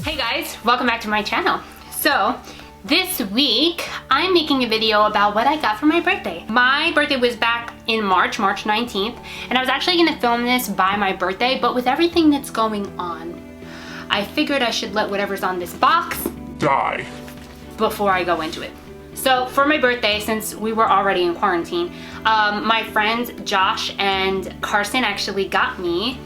Hey guys, welcome back to my channel. So this week I'm making a video about what I got for my birthday. My birthday was back in March 19th, and I was actually gonna film this by my birthday, but with everything that's going on, I figured I should let whatever's on this box die before I go into it. So for my birthday, since we were already in quarantine, my friends Josh and Carson actually got me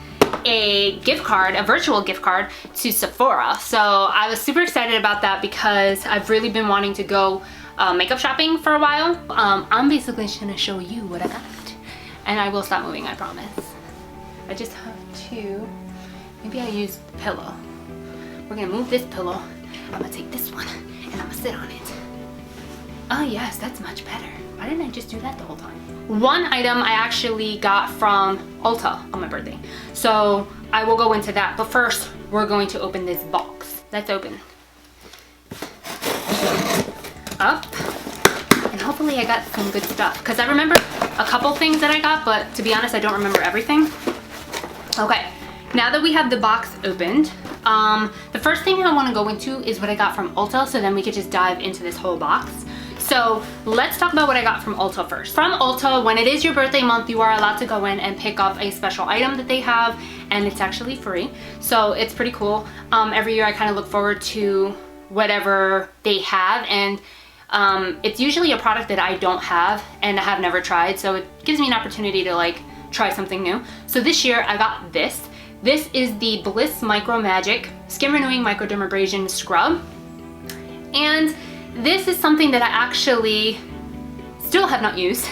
a gift card, a virtual gift card to Sephora. So I was super excited about that because I've really been wanting to go makeup shopping for a while. I'm basically just gonna show you what I got, and I will stop moving, I promise. I just have to, maybe I use the pillow. We're gonna move this pillow. I'm gonna take this one and I'm gonna sit on it. Oh yes, that's much better. Why didn't I just do that the whole time? One item I actually got from Ulta on my birthday, so I will go into that. But first, we're going to open this box. Let's open. Up. And hopefully I got some good stuff, because I remember a couple things that I got, but to be honest, I don't remember everything. Okay, now that we have the box opened, the first thing I want to go into is what I got from Ulta, so then we could just dive into this whole box. So let's talk about what I got from Ulta first. From Ulta, when it is your birthday month, you are allowed to go in and pick up a special item that they have, and it's actually free. So it's pretty cool. Every year I kind of look forward to whatever they have, and it's usually a product that I don't have and I have never tried, so it gives me an opportunity to like try something new. So this year I got this. This is the Bliss Micro Magic Skin Renewing Microdermabrasion Scrub, and this is something that I actually still have not used,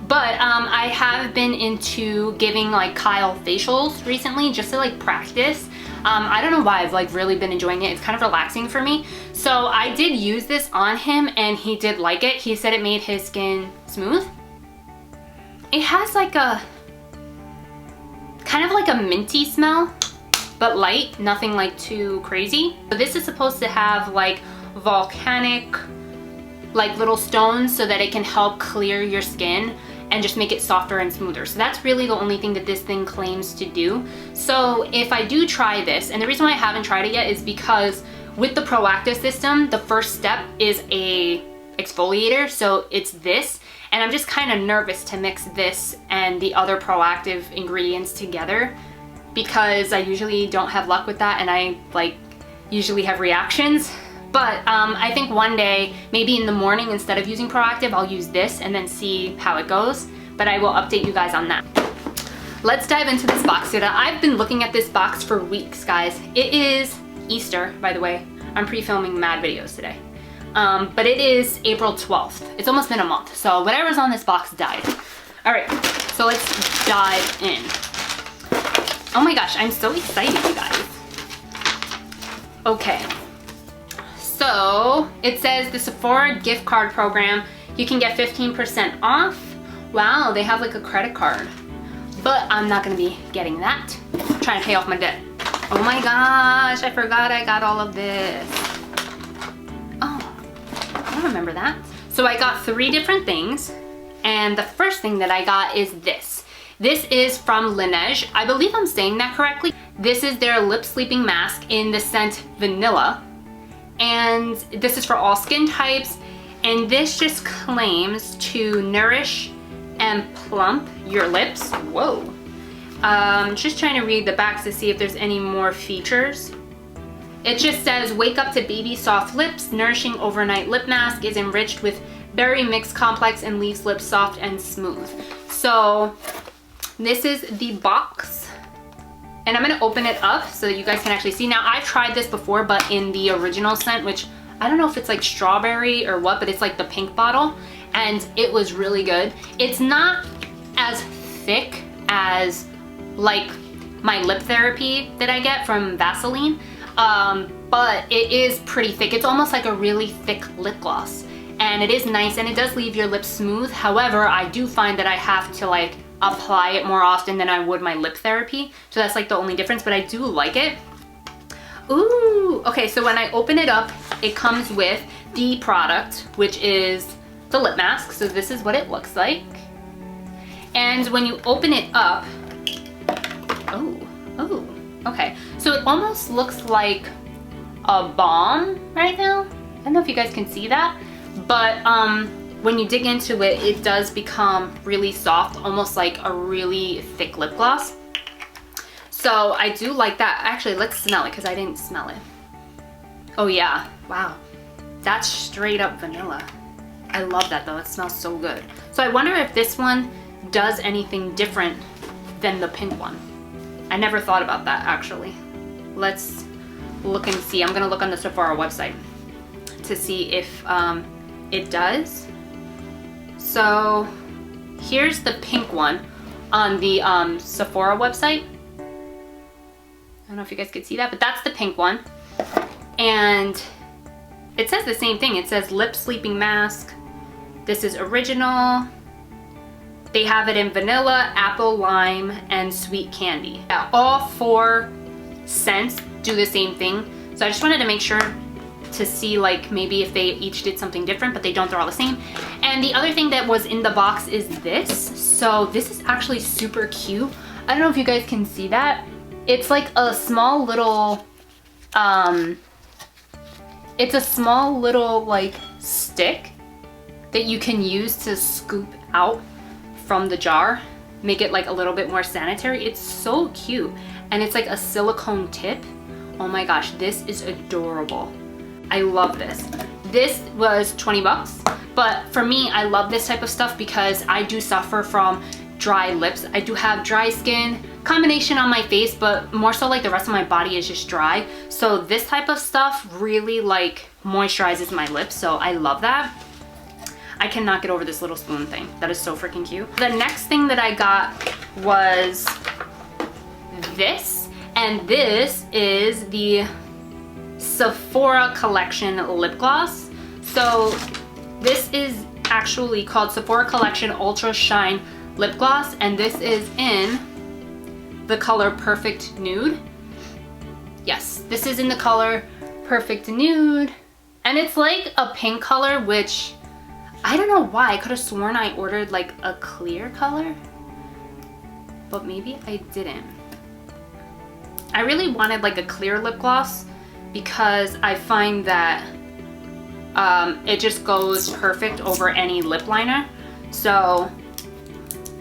but I have been into giving like Kyle facials recently just to like practice. I don't know why, I've like really been enjoying it. It's kind of relaxing for me. So I did use this on him and he did like it. He said it made his skin smooth. It has like a kind of like a minty smell, but light, nothing like too crazy. So this is supposed to have like volcanic like little stones so that it can help clear your skin and just make it softer and smoother. So that's really the only thing that this thing claims to do. So if I do try this, and the reason why I haven't tried it yet is because with the Proactive system, the first step is a exfoliator, so it's this, and I'm just kind of nervous to mix this and the other Proactive ingredients together because I usually don't have luck with that, and I like usually have reactions. But I think one day, maybe in the morning, instead of using Proactive, I'll use this and then see how it goes. But I will update you guys on that. Let's dive into this box today. I've been looking at this box for weeks, guys. It is Easter, by the way. I'm pre-filming mad videos today. But it is April 12th. It's almost been a month. So whatever's on this box died. All right, so let's dive in. Oh my gosh, I'm so excited, you guys. Okay. So it says the Sephora gift card program, you can get 15% off. Wow, they have like a credit card, but I'm not gonna be getting that. I'm trying to pay off my debt. Oh my gosh, I forgot I got all of this. Oh, I don't remember that. So I got 3 different things, and the first thing that I got is this. This is from Laneige. I believe I'm saying that correctly. This is their lip sleeping mask in the scent Vanilla. And this is for all skin types, and this just claims to nourish and plump your lips. Whoa. Just trying to read the back to see if there's any more features. It just says, wake up to baby soft lips, nourishing overnight lip mask is enriched with berry mix complex and leaves lips soft and smooth. So this is the box. And I'm gonna open it up so that you guys can actually see. Now, I've tried this before, but in the original scent, which I don't know if it's like strawberry or what, but it's like the pink bottle, and it was really good. It's not as thick as like my lip therapy that I get from Vaseline, but it is pretty thick. It's almost like a really thick lip gloss, and it is nice, and it does leave your lips smooth. However, I do find that I have to like apply it more often than I would my lip therapy. So that's like the only difference, but I do like it. Ooh, okay, so when I open it up, it comes with the product, which is the lip mask. So this is what it looks like. And when you open it up, oh, Okay, so it almost looks like a balm right now. I don't know if you guys can see that, but when you dig into it, it does become really soft, almost like a really thick lip gloss. So I do like that. Actually, let's smell it because I didn't smell it. Oh yeah, wow. That's straight up vanilla. I love that though, it smells so good. So I wonder if this one does anything different than the pink one. I never thought about that actually. Let's look and see. I'm gonna look on the Sephora website to see if it does. So here's the pink one on the Sephora website. I don't know if you guys could see that, but that's the pink one. And it says the same thing. It says lip sleeping mask. This is original. They have it in vanilla, apple, lime, and sweet candy. Yeah, all 4 scents do the same thing. So I just wanted to make sure to see like maybe if they each did something different, but they don't, they're all the same. And the other thing that was in the box is this. So this is actually super cute. I don't know if you guys can see that. It's like a small little, it's a small little like stick that you can use to scoop out from the jar, make it like a little bit more sanitary. It's so cute. And it's like a silicone tip. Oh my gosh, this is adorable. I love this. This was 20 bucks, but for me, I love this type of stuff because I do suffer from dry lips. I do have dry skin, combination on my face, but more so like the rest of my body is just dry. So this type of stuff really like moisturizes my lips, so I love that. I cannot get over this little spoon thing. That is so freaking cute. The next thing that I got was this, and this is the Sephora collection lip gloss. So this is actually called Sephora Collection Ultra Shine Lip Gloss, and this is in the color Perfect Nude. Yes, this is in the color Perfect Nude, and it's like a pink color, which I don't know why. I could have sworn I ordered like a clear color, but maybe I didn't. I really wanted like a clear lip gloss because I find that it just goes perfect over any lip liner. So,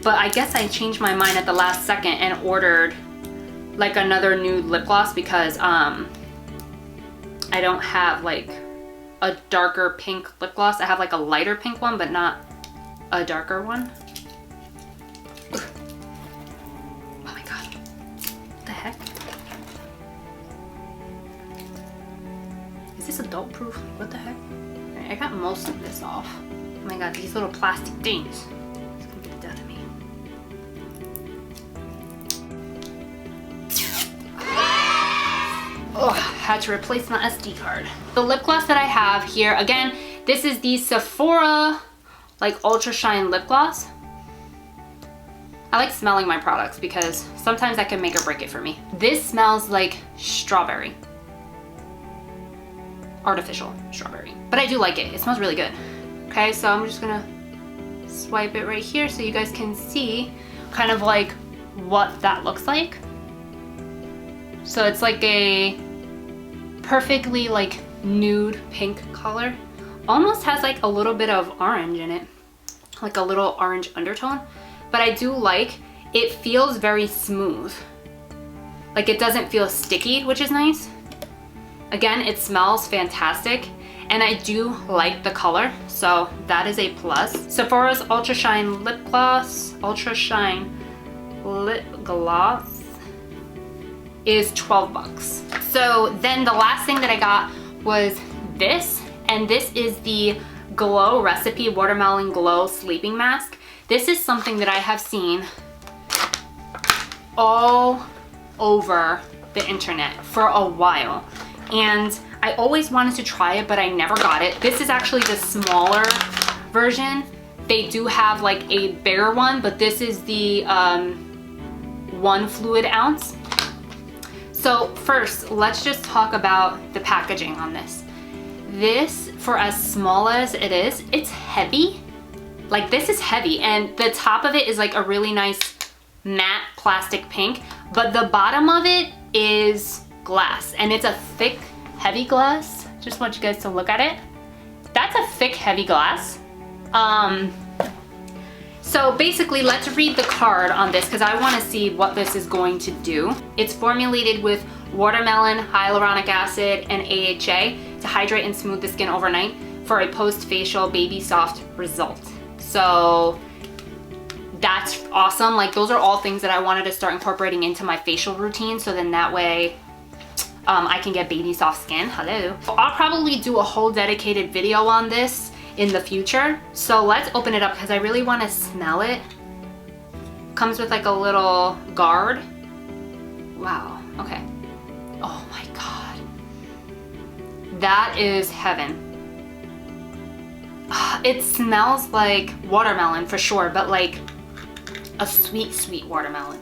but I guess I changed my mind at the last second and ordered like another nude lip gloss because I don't have like a darker pink lip gloss. I have like a lighter pink one, but not a darker one. Ugh. Oh my god. What the heck? Is this adult proof? What the heck? Alright, I got most of this off. Oh my god, these little plastic things. It's gonna be the death of me. Oh, had to replace my SD card. The lip gloss that I have here, again, this is the Sephora like Ultra Shine Lip Gloss. I like smelling my products because sometimes that can make or break it for me. This smells like strawberry. Artificial strawberry. But I do like it. It smells really good. Okay, so I'm just gonna swipe it right here so you guys can see kind of like what that looks like. So it's like a perfectly like nude pink color. Almost has like a little bit of orange in it, like a little orange undertone. But I do like, it feels very smooth. Like it doesn't feel sticky, which is nice. Again, it smells fantastic. And I do like the color, so that is a plus. Sephora's Ultra Shine Lip Gloss, Ultra Shine Lip Gloss is 12 bucks. So then the last thing that I got was this, and this is the Glow Recipe Watermelon Glow Sleeping Mask. This is something that I have seen all over the internet for a while, and I always wanted to try it, but I never got it. This is actually the smaller version. They do have like a bigger one, but this is the 1 fluid ounce. So first, let's just talk about the packaging on this. This, for as small as it is, it's heavy. Like this is heavy, and the top of it is like a really nice matte plastic pink, but the bottom of it is glass, and it's a thick, heavy glass. Just want you guys to look at it. That's a thick, heavy glass. So basically, let's read the card on this because I want to see what this is going to do. It's formulated with watermelon, hyaluronic acid, and AHA to hydrate and smooth the skin overnight for a post-facial baby soft result. So that's awesome. Like, those are all things that I wanted to start incorporating into my facial routine, so then that way I can get baby soft skin. Hello. I'll probably do a whole dedicated video on this in the future. So let's open it up because I really want to smell it. Comes with like a little guard. Wow, okay. Oh my God. That is heaven. It smells like watermelon for sure, but like a sweet, sweet watermelon.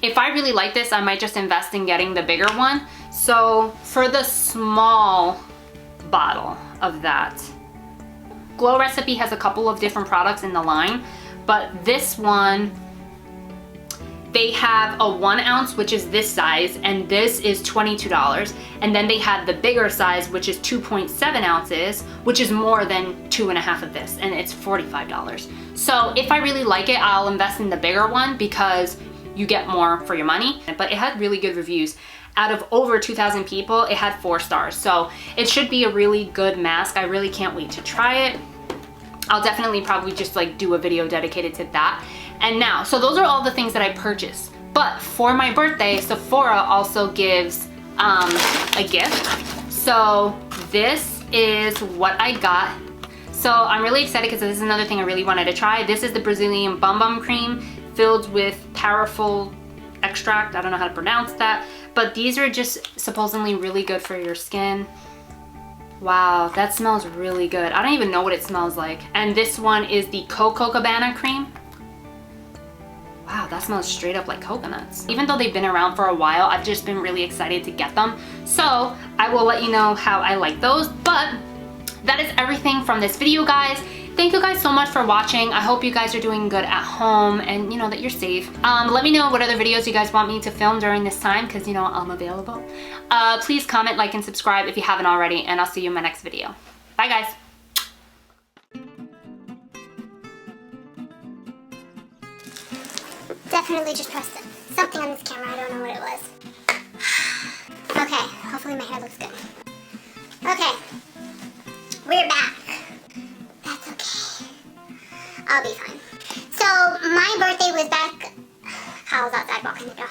If I really like this, I might just invest in getting the bigger one. So for the small bottle of that, Glow Recipe has a couple of different products in the line, but this one, they have a 1 ounce, which is this size, and this is $22. And then they have the bigger size, which is 2.7 ounces, which is more than 2.5 of this, and it's $45. So if I really like it, I'll invest in the bigger one because you get more for your money. But it had really good reviews. Out of over 2,000 people, it had 4 stars. So it should be a really good mask. I really can't wait to try it. I'll definitely probably just like do a video dedicated to that. And now, so those are all the things that I purchased. But for my birthday, Sephora also gives a gift. So this is what I got. So I'm really excited because this is another thing I really wanted to try. This is the Brazilian Bum Bum Cream filled with powerful extract. I don't know how to pronounce that. But these are just supposedly really good for your skin. Wow, that smells really good. I don't even know what it smells like. And this one is the Coco Cabana cream. Wow, that smells straight up like coconuts. Even though they've been around for a while, I've just been really excited to get them. So I will let you know how I like those. But that is everything from this video, guys. Thank you guys so much for watching. I hope you guys are doing good at home and you know that you're safe. Let me know what other videos you guys want me to film during this time because you know I'm available. Please comment, like, and subscribe if you haven't already, and I'll see you in my next video. Bye, guys. Definitely just pressed something on this camera. I don't know what it was. Okay, hopefully my hair looks good. Okay, we're back. That's okay. I'll be fine. So my birthday was back. Kyle's outside walking the dog.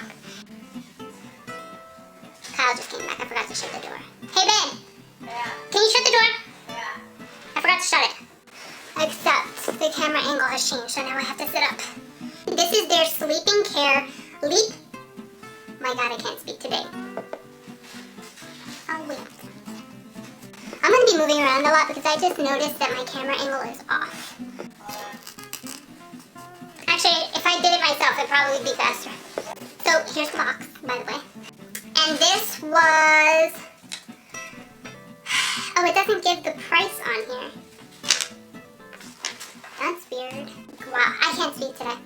Kyle just came back. I forgot to shut the door. Hey, Ben. Yeah. Can you shut the door? Yeah. I forgot to shut it. Except the camera angle has changed, so now I have to sit up. This is their Sleeping Care Leap. My God, I can't speak today. Oh, wait. I'm going to be moving around a lot because I just noticed that my camera angle is off. Actually, if I did it myself, it'd probably be faster. So, here's the box, by the way. And this was... Oh, it doesn't give the price on here. That's weird. Wow, I can't speak today.